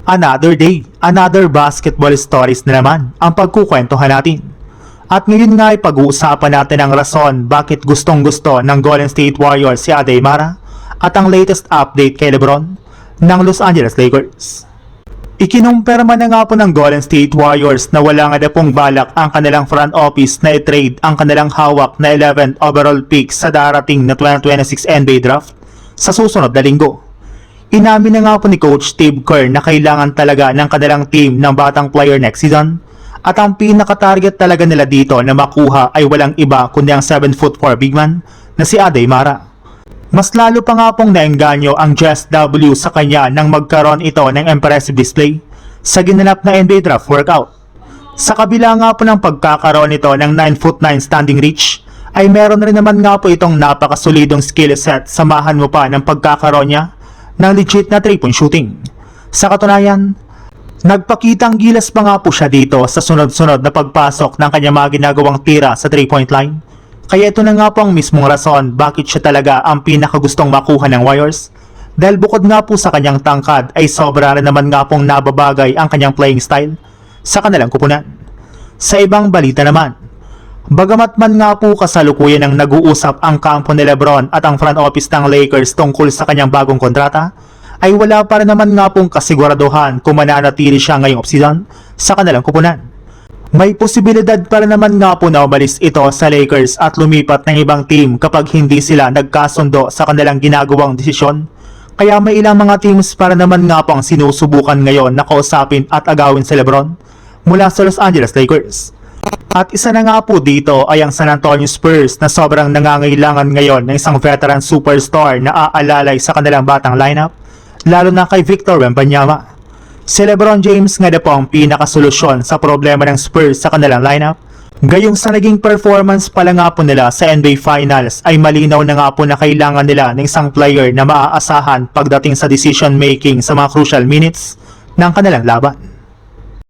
Another day, another basketball stories na naman ang pagkukwentuhan natin. At ngayon nga ay pag-uusapan natin ang rason bakit gustong-gusto ng Golden State Warriors si Ade Mara at ang latest update kay LeBron ng Los Angeles Lakers. Ikinumpirma na nga po ng Golden State Warriors na wala nga na pong balak ang kanilang front office na i-trade ang kanilang hawak na 11th overall pick sa darating na 2026 NBA Draft sa susunod na linggo. Inamin na nga po ni Coach Steve Kerr na kailangan talaga ng kanilang team ng batang player next season at ang pinaka-target talaga nila dito na makuha ay walang iba kundi ang 7'4" big man na si Ade Mara. Mas lalo pa nga pong naengganyo ang Jess W sa kanya nang magkaroon ito ng impressive display sa ginanap na NBA Draft workout. Sa kabila nga po ng pagkakaroon ito ng 9'9" standing reach, ay meron rin naman nga po itong napakasolidong skill set samahan mo pa ng pagkakaroon niya ng legit na 3-point shooting. Sa katunayan, nagpakitang gilas pa nga po siya dito sa sunod-sunod na pagpasok ng kanyang mga ginagawang tira sa 3-point line. Kaya ito na nga po ang mismong rason bakit siya talaga ang pinakagustong makuha ng Warriors. Dahil bukod nga po sa kanyang tangkad ay sobra rin naman nga pong nababagay ang kanyang playing style sa kanilang kupunan. Sa ibang balita naman, bagamat man nga po kasalukuyan ng nag-uusap ang kampo ni LeBron at ang front office ng Lakers tungkol sa kanyang bagong kontrata, ay wala pa rin naman nga pong kasiguraduhan kung mananatili siya ngayong offseason sa kanilang kupunan. May posibilidad pa rin naman nga po na umalis ito sa Lakers at lumipat ng ibang team kapag hindi sila nagkasundo sa kanilang ginagawang desisyon. Kaya may ilang mga teams para naman nga po ang sinusubukan ngayon na kausapin at agawin si LeBron mula sa Los Angeles Lakers. At isa na nga po dito ay ang San Antonio Spurs na sobrang nangangailangan ngayon ng isang veteran superstar na aalalay sa kanilang batang lineup, lalo na kay Victor Wembanyama. Si LeBron James nga na po ang pinakasolusyon sa problema ng Spurs sa kanilang lineup. Gayong sa naging performance pala nga po nila sa NBA Finals ay malinaw na nga po na kailangan nila ng isang player na maaasahan pagdating sa decision making sa mga crucial minutes ng kanilang laban.